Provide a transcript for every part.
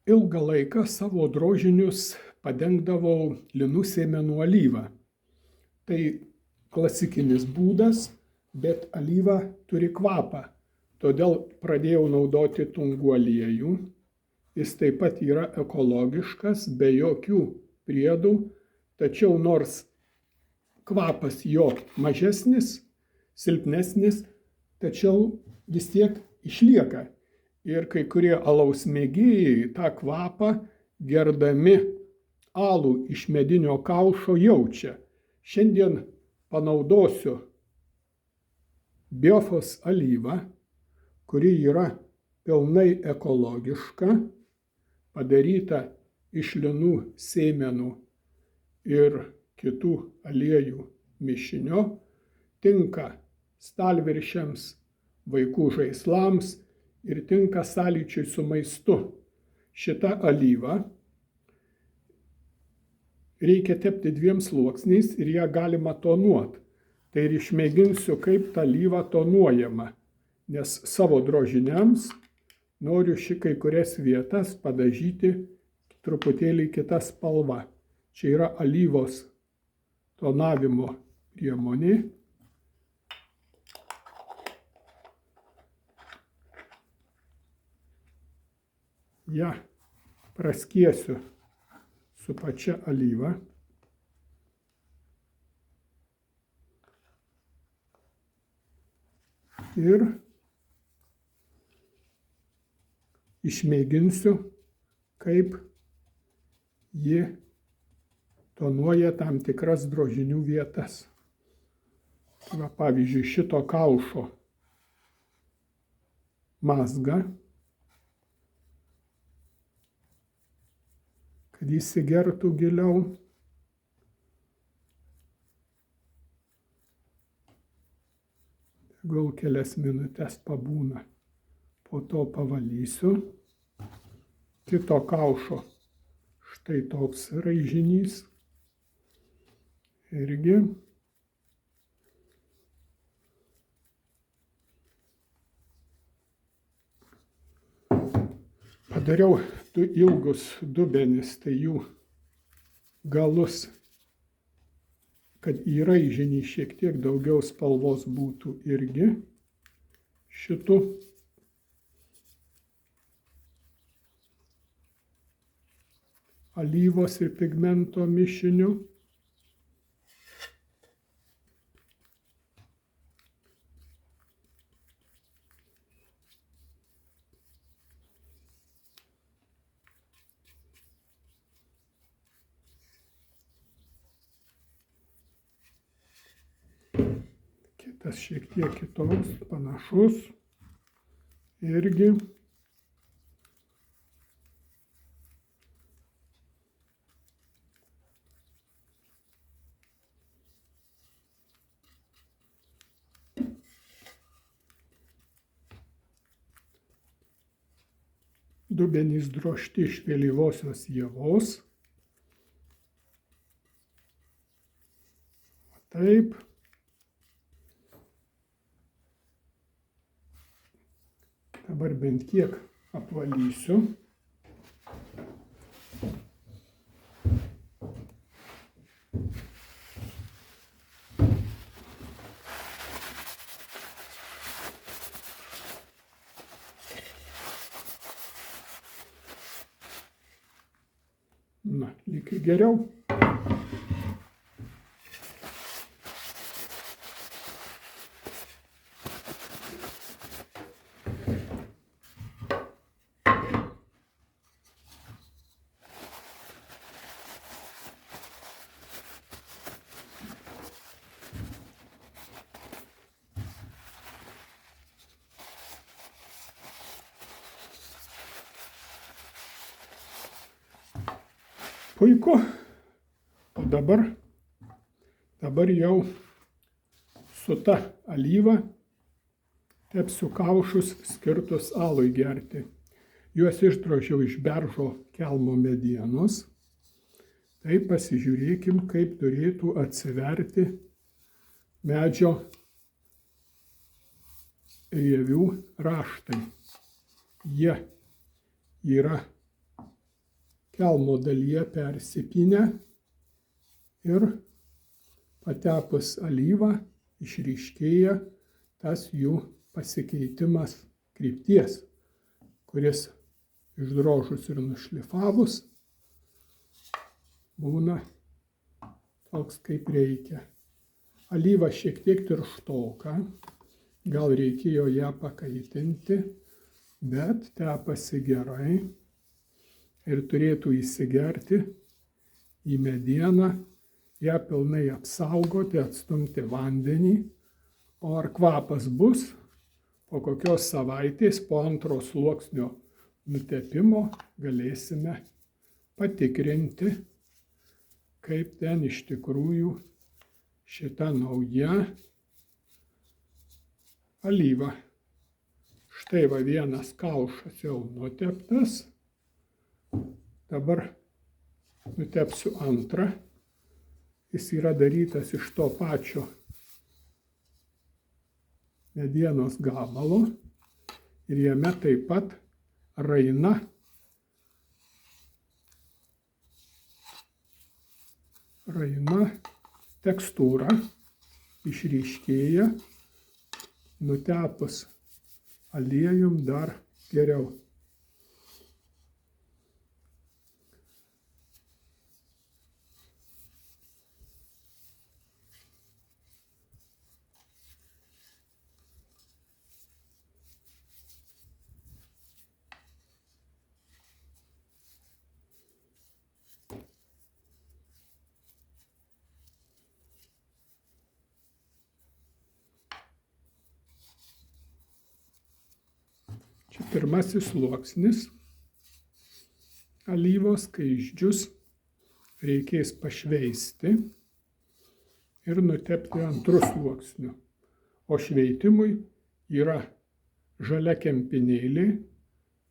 ilgą laiką savo drožinius padengdavau linų sėmenų alyva. Tai klasikinis būdas, bet alyva turi kvapą, todėl pradėjau naudoti tungų aliejų. Jis taip pat yra ekologiškas, be jokių priedų, tačiau nors kvapas jo mažesnis, silpnesnis, tačiau vis tiek išlieka. Ir kai kurie alaus mėgėjai tą kvapą gerdami alų iš medinio kaušo jaučia. Šiandien panaudosiu biofos alyvą, kuri yra pilnai ekologiška, padaryta iš linų sėmenų ir kitų aliejų mišinio, tinka stalviršiams, vaikų žaislams ir tinka sąlyčiui su maistu. Šitą alyvą reikia tepti 2 sluoksniais ir ją galima tonuoti. Tai ir išmėginsiu, kaip ta alyva tonuojama, nes savo drožiniams noriu kai kurias vietas padažyti truputėlį kitą spalvą. Čia yra alyvos tonavimo priemonė. Ja praskiesiu su pačia alyva. Ir išmėginsiu, kaip ji tonuoja tam tikras drožinių vietas. Va, pavyzdžiui, šito kaušo mazgą, kad įsigertų giliau. Gal kelias minutės pabūna. Po to pavalysiu. Kito kaušo štai toks raižinys. Irgi. Padariau 2 ilgus dubenis, tai jų galus, kad į raižinį šiek tiek daugiau spalvos būtų, irgi šitų. Alyvos ir pigmento mišiniu. Kitas šiek tiek kitoks, panašus. Irgi. Dubenys drožti iš vėlyvosios ievos. Taip. Dabar bent kiek apvalysiu. Na, lyg geriau. Puiku. O dabar jau su ta alyva tepsiu kaušus skirtus alui gerti. Juos išdrožiau iš beržo kelmo medienos. Tai pasižiūrėkim, kaip turėtų atsiverti medžio rievių raštai. Jie yra kelmo dalyje persipynę ir patepus alyvą išryškėja tas jų pasikeitimas krypties, kuris išdrožus ir nušlifavus būna toks kaip reikia. Alyva šiek tiek tirštoka, gal reikėjo ją pakaitinti, bet tepasi gerai ir turėtų įsigerti į medieną, ją pilnai apsaugoti, atstumti vandenį. O ar kvapas bus? Po kokios savaitės, po antro sluoksnio nutepimo galėsime patikrinti, kaip ten iš tikrųjų šita nauja alyva. Štai va vienas kaušas jau nuteptas. Dabar nutepsiu antrą. Jis yra darytas iš to pačio medienos gabalo ir jame taip pat raina tekstūra išryškėja, nutepus aliejum dar geriau. Čia pirmasis sluoksnis alyvos, kai išdžius, reikės pašveisti ir nutepti antru sluoksniu. O šveitimui yra žalia kempinėlė,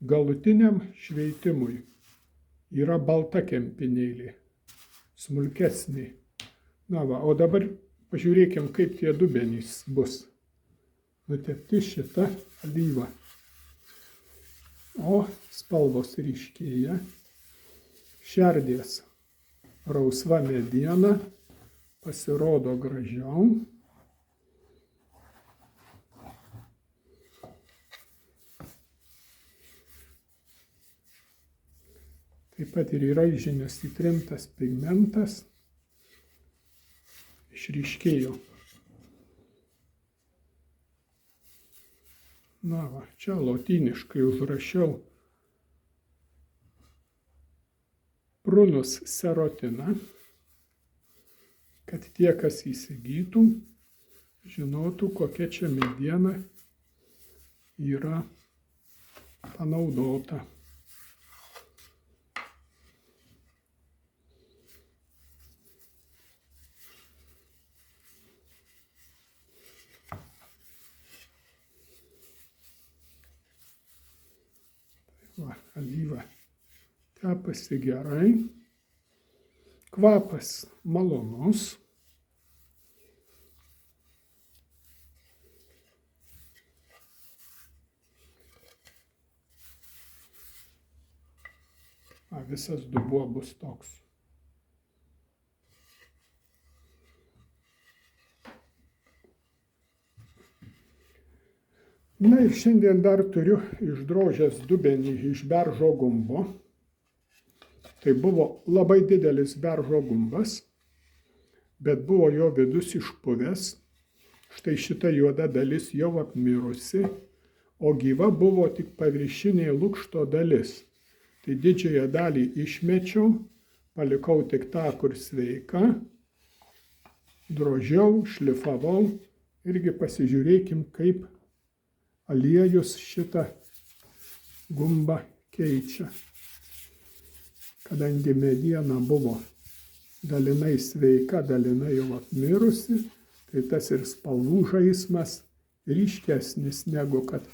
galutiniam šveitimui yra balta kempinėlė, smulkesnė. Na va, o dabar pažiūrėkim, kaip tie dubenys bus nutepti šitą alyvą. O spalvos ryškėja, šerdies rausva mediena pasirodo gražiau. Taip pat ir į raižinius įtrintas pigmentas išryškėjo. Na va, čia lotyniškai užrašiau prunus serotiną, kad tie, kas įsigytų, žinotų, kokia čia mediena yra panaudota. Va, alyva tepasi gerai, kvapas malonus. Visas dubuo bus toks. Na ir šiandien dar turiu išdrožęs dubenį iš beržo gumbo. Tai buvo labai didelis beržo gumbas, bet buvo jo vidus išpuvęs. Štai šita juoda dalis jau apmirusi, o gyva buvo tik paviršinė lukšto dalis. Tai didžiąją dalį išmečiau, palikau tik tą, kur sveika, drožiau, šlifavau, irgi pasižiūrėkim, kaip aliejus šitą gumbą keičia. Kadangi mediena buvo dalinai sveika, dalinai jau apmirusi, tai tas ir spalvų žaismas ryškesnis negu kad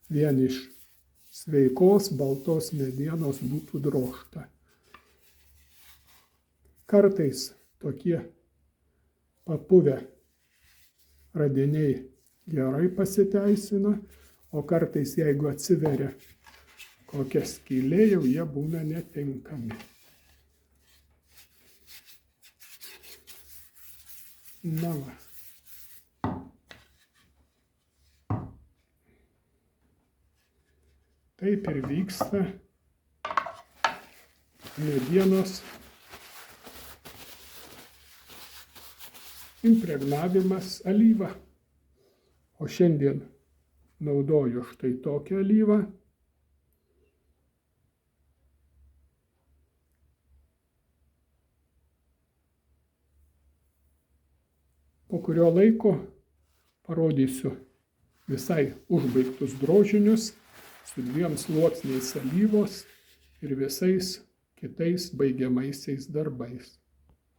vien iš sveikos baltos medienos būtų drožta. Kartais tokie papuvę radiniai gerai pasiteisina, o kartais, jeigu atsiveria kokia skylė, jau jie būna netinkami. Na va. Taip ir vyksta medienos impregnavimas alyva. O šiandien naudoju štai tokią alyvą. Po kurio laiko parodysiu visai užbaigtus drožinius su 2 sluoksniais alyvos ir visais kitais baigiamaisiais darbais.